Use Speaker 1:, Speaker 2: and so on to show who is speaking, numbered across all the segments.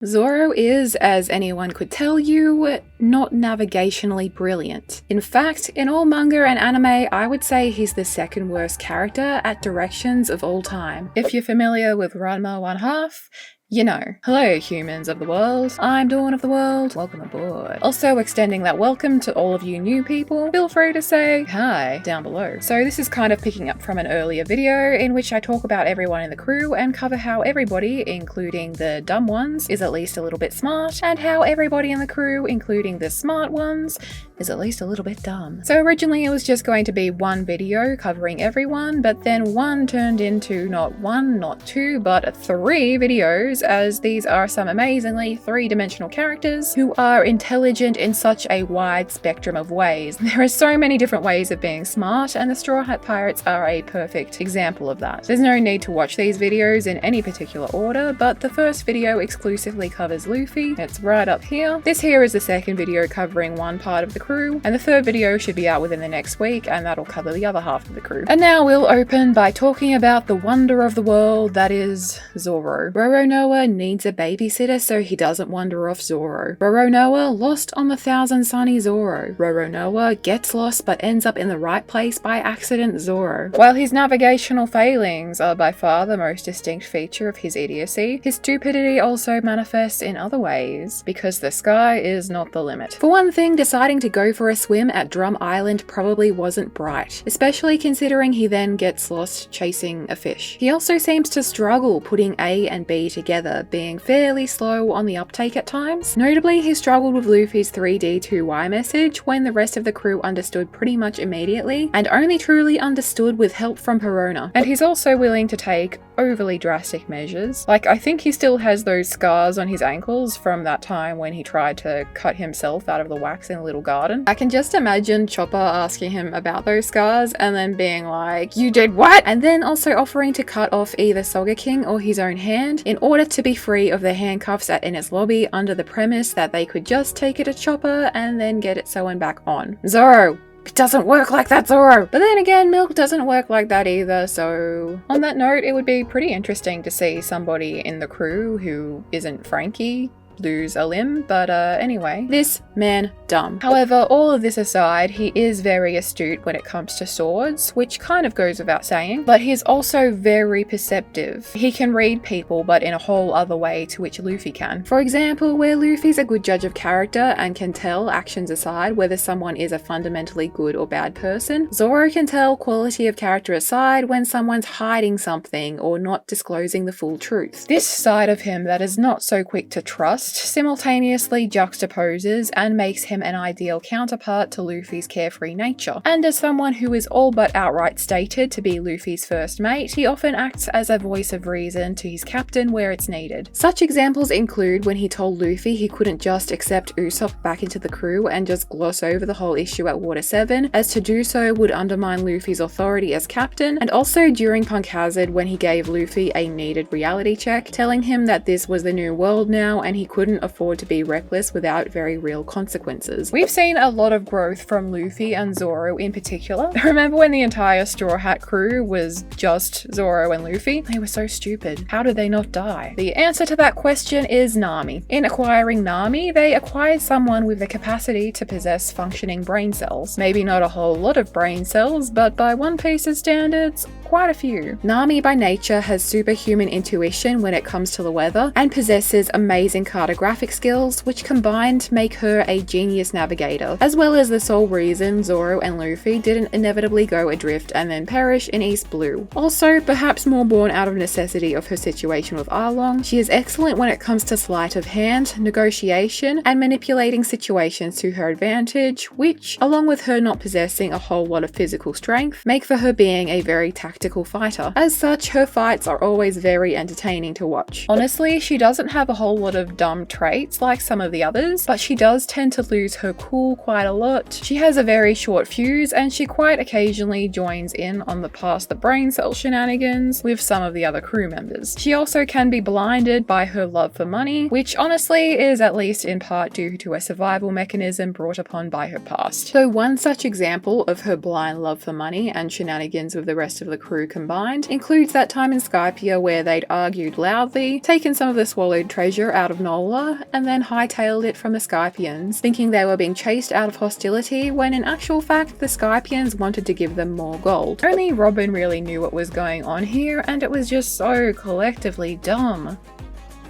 Speaker 1: Zoro is, as anyone could tell you, not navigationally brilliant. In fact, in all manga and anime, I would say he's the second worst character at directions of all time. If you're familiar with Ranma 1/2, you know. Hello, humans of the world. I'm Dawn of the World. Welcome aboard. Also extending that welcome to all of you new people, feel free to say hi down below. So this is kind of picking up from an earlier video in which I talk about everyone in the crew and cover how everybody, including the dumb ones, is at least a little bit smart, and how everybody in the crew, including the smart ones, is at least a little bit dumb. So originally it was just going to be one video covering everyone, but then one turned into not one, not two, but 3 videos, as these are some amazingly 3-dimensional characters who are intelligent in such a wide spectrum of ways. There are so many different ways of being smart, and the Straw Hat Pirates are a perfect example of that. There's no need to watch these videos in any particular order, but the first video exclusively covers Luffy. It's right up here. This here is the second video covering one part of the crew, and the third video should be out within the next week, and that'll cover the other half of the crew. And now we'll open by talking about the wonder of the world that is Zoro. Roronoa needs a babysitter so he doesn't wander off Zoro. Roronoa lost on the Thousand Sunny Zoro. Roronoa gets lost but ends up in the right place by accident Zoro. While his navigational failings are by far the most distinct feature of his idiocy, his stupidity also manifests in other ways, because the sky is not the limit. For one thing, deciding to go for a swim at Drum Island probably wasn't bright, especially considering he then gets lost chasing a fish. He also seems to struggle putting A and B together, being fairly slow on the uptake at times. Notably, he struggled with Luffy's 3D2Y message when the rest of the crew understood pretty much immediately, and only truly understood with help from Perona. And he's also willing to take overly drastic measures. Like, I think he still has those scars on his ankles from that time when he tried to cut himself out of the wax in a little garden. I can just imagine Chopper asking him about those scars and then being like, "You did what?" And then also offering to cut off either Sogeking or his own hand in order to be free of the handcuffs at Enies Lobby, under the premise that they could just take it to Chopper and then get it sewn back on. Zoro! It doesn't work like that, Zoro! But then again, milk doesn't work like that either, so on that note, it would be pretty interesting to see somebody in the crew who isn't Frankie lose a limb, but anyway, this man dumb. However, all of this aside, he is very astute when it comes to swords, which kind of goes without saying, but he's also very perceptive. He can read people, but in a whole other way to which Luffy can. For example, where Luffy's a good judge of character and can tell, actions aside, whether someone is a fundamentally good or bad person, Zoro can tell, quality of character aside, when someone's hiding something or not disclosing the full truth. This side of him that is not so quick to trust simultaneously juxtaposes and makes him an ideal counterpart to Luffy's carefree nature. And as someone who is all but outright stated to be Luffy's first mate, he often acts as a voice of reason to his captain where it's needed. Such examples include when he told Luffy he couldn't just accept Usopp back into the crew and just gloss over the whole issue at Water 7, as to do so would undermine Luffy's authority as captain, and also during Punk Hazard when he gave Luffy a needed reality check, telling him that this was the new world now and he couldn't afford to be reckless without very real consequences. We've seen a lot of growth from Luffy and Zoro in particular. Remember when the entire Straw Hat crew was just Zoro and Luffy? They were so stupid. How did they not die? The answer to that question is Nami. In acquiring Nami, they acquired someone with the capacity to possess functioning brain cells. Maybe not a whole lot of brain cells, but by One Piece's standards, quite a few. Nami by nature has superhuman intuition when it comes to the weather, and possesses amazing cartographic skills, which combined make her a genius navigator, as well as the sole reason Zoro and Luffy didn't inevitably go adrift and then perish in East Blue. Also, perhaps more born out of necessity of her situation with Arlong, she is excellent when it comes to sleight of hand, negotiation, and manipulating situations to her advantage, which, along with her not possessing a whole lot of physical strength, make for her being a very tactical fighter. As such, her fights are always very entertaining to watch. Honestly, she doesn't have a whole lot of dumb traits like some of the others, but she does tend to lose her cool quite a lot. She has a very short fuse, and she quite occasionally joins in on the pass the brain cell shenanigans with some of the other crew members. She also can be blinded by her love for money, which honestly is at least in part due to a survival mechanism brought upon by her past. So one such example of her blind love for money and shenanigans with the rest of the crew crew combined includes that time in Skypiea where they'd argued loudly, taken some of the swallowed treasure out of Nola, and then hightailed it from the Skypians, thinking they were being chased out of hostility when in actual fact the Skypians wanted to give them more gold. Only Robin really knew what was going on here, and it was just so collectively dumb.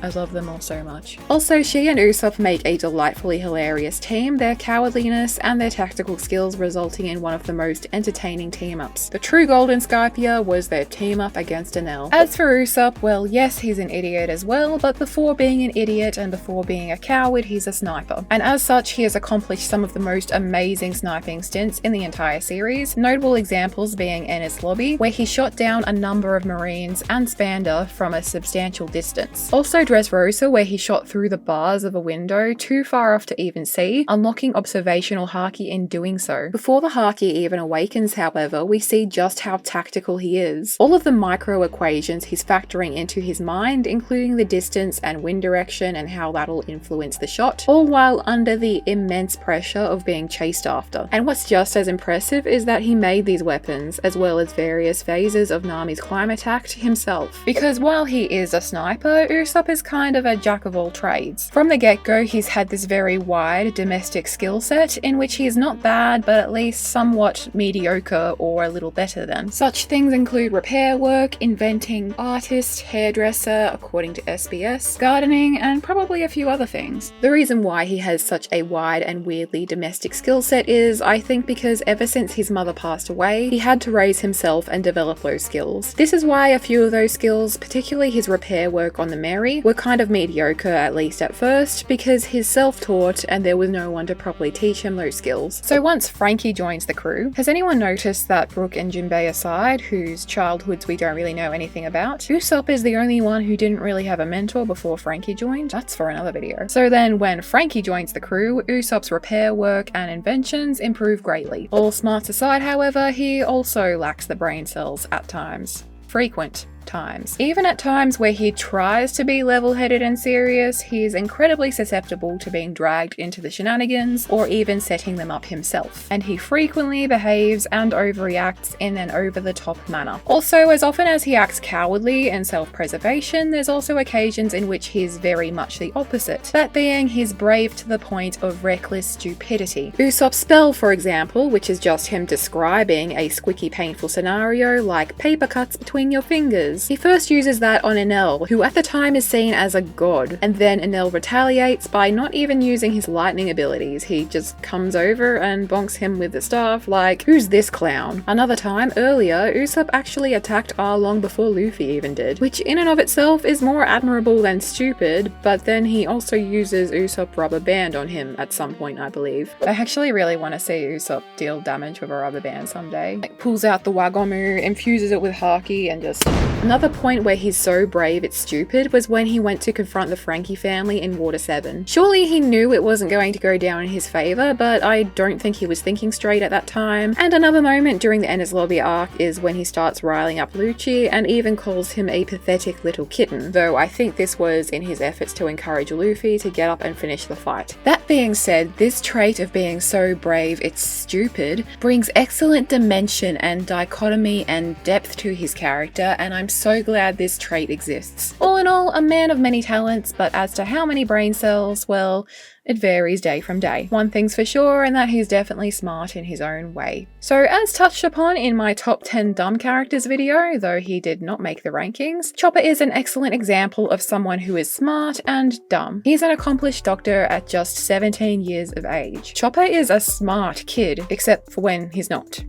Speaker 1: I love them all so much. Also, she and Usopp make a delightfully hilarious team, their cowardliness and their tactical skills resulting in one of the most entertaining team-ups. The true gold in Skypiea was their team-up against Enel. As for Usopp, well, yes, he's an idiot as well, but before being an idiot and before being a coward, he's a sniper. And as such, he has accomplished some of the most amazing sniping stints in the entire series, notable examples being Enies Lobby, where he shot down a number of Marines and Spander from a substantial distance. Also Dressrosa, where he shot through the bars of a window too far off to even see, unlocking observational Haki in doing so. Before the Haki even awakens, however, we see just how tactical he is. All of the micro equations he's factoring into his mind, including the distance and wind direction and how that'll influence the shot, all while under the immense pressure of being chased after. And what's just as impressive is that he made these weapons, as well as various phases of Nami's climb attack, himself. Because while he is a sniper, Usopp is kind of a jack of all trades. From the get-go, he's had this very wide domestic skill set in which he is not bad, but at least somewhat mediocre or a little better than. Such things include repair work, inventing, artist, hairdresser, according to SBS, gardening, and probably a few other things. The reason why he has such a wide and weirdly domestic skill set is, I think, because ever since his mother passed away, he had to raise himself and develop those skills. This is why a few of those skills, particularly his repair work on the Mary, were kind of mediocre, at least at first, because he's self-taught and there was no one to properly teach him those skills. So once Frankie joins the crew, has anyone noticed that Brook and Jinbei aside, whose childhoods we don't really know anything about, Usopp is the only one who didn't really have a mentor before Frankie joined? That's for another video. So then when Frankie joins the crew, Usopp's repair work and inventions improve greatly. All smarts aside, however, he also lacks the brain cells at times. Frequent times. Even at times where he tries to be level-headed and serious, he is incredibly susceptible to being dragged into the shenanigans or even setting them up himself. And he frequently behaves and overreacts in an over-the-top manner. Also, as often as he acts cowardly and self-preservation, there's also occasions in which he's very much the opposite. That being, he's brave to the point of reckless stupidity. Usopp's spell, for example, which is just him describing a squicky painful scenario like paper cuts between your fingers. He first uses that on Enel, who at the time is seen as a god, and then Enel retaliates by not even using his lightning abilities. He just comes over and bonks him with the staff like, who's this clown? Another time, earlier, Usopp actually attacked Arlong before Luffy even did, which in and of itself is more admirable than stupid, but then he also uses Usopp rubber band on him at some point, I believe. I actually really want to see Usopp deal damage with a rubber band someday. Like, pulls out the Wagomu, infuses it with Haki, and just... Another point where he's so brave it's stupid was when he went to confront the Frankie family in Water 7. Surely he knew it wasn't going to go down in his favour, but I don't think he was thinking straight at that time. And another moment during the Enies Lobby arc is when he starts riling up Lucci and even calls him a pathetic little kitten, though I think this was in his efforts to encourage Luffy to get up and finish the fight. That being said, this trait of being so brave it's stupid brings excellent dimension and dichotomy and depth to his character, and I'm so glad this trait exists. All in all, a man of many talents, but as to how many brain cells, well, it varies day from day. One thing's for sure, and that he's definitely smart in his own way. So as touched upon in my top 10 dumb characters video, though he did not make the rankings, Chopper is an excellent example of someone who is smart and dumb. He's an accomplished doctor at just 17 years of age. Chopper is a smart kid, except for when he's not,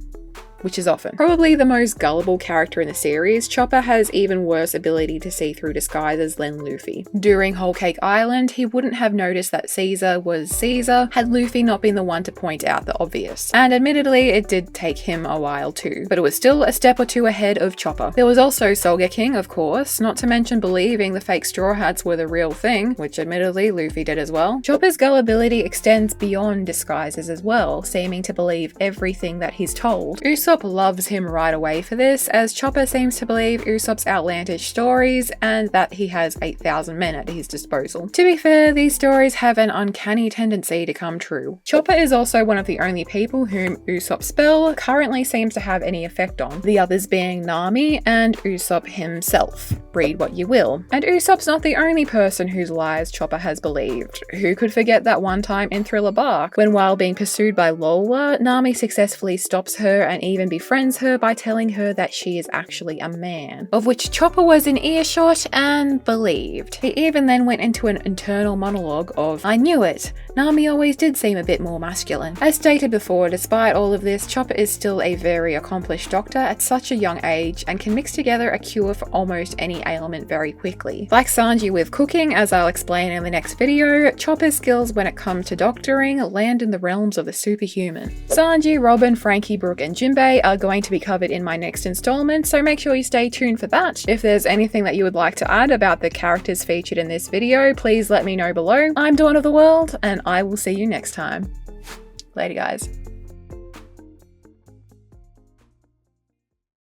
Speaker 1: which is often. Probably the most gullible character in the series, Chopper has even worse ability to see through disguises than Luffy. During Whole Cake Island, he wouldn't have noticed that Caesar was Caesar had Luffy not been the one to point out the obvious. And admittedly, it did take him a while too, but it was still a step or two ahead of Chopper. There was also Sogeking, of course, not to mention believing the fake Straw Hats were the real thing, which admittedly Luffy did as well. Chopper's gullibility extends beyond disguises as well, seeming to believe everything that he's told. Usopp Usopp loves him right away for this, as Chopper seems to believe Usopp's outlandish stories and that he has 8,000 men at his disposal. To be fair, these stories have an uncanny tendency to come true. Chopper is also one of the only people whom Usopp's spell currently seems to have any effect on, the others being Nami and Usopp himself. Read what you will. And Usopp's not the only person whose lies Chopper has believed. Who could forget that one time in Thriller Bark, when while being pursued by Lola, Nami successfully stops her and even befriends her by telling her that she is actually a man, of which Chopper was in earshot and believed. He even then went into an internal monologue of, "I knew it, Nami always did seem a bit more masculine." As stated before, despite all of this, Chopper is still a very accomplished doctor at such a young age and can mix together a cure for almost any ailment very quickly. Like Sanji with cooking, as I'll explain in the next video, Chopper's skills when it comes to doctoring land in the realms of the superhuman. Sanji, Robin, Frankie, Brooke and Jinbei are going to be covered in my next installment, so make sure you stay tuned for that. If there's anything that you would like to add about the characters featured in this video, please let me know below. I'm Dawn of the World, and I will see you next time. Later, guys.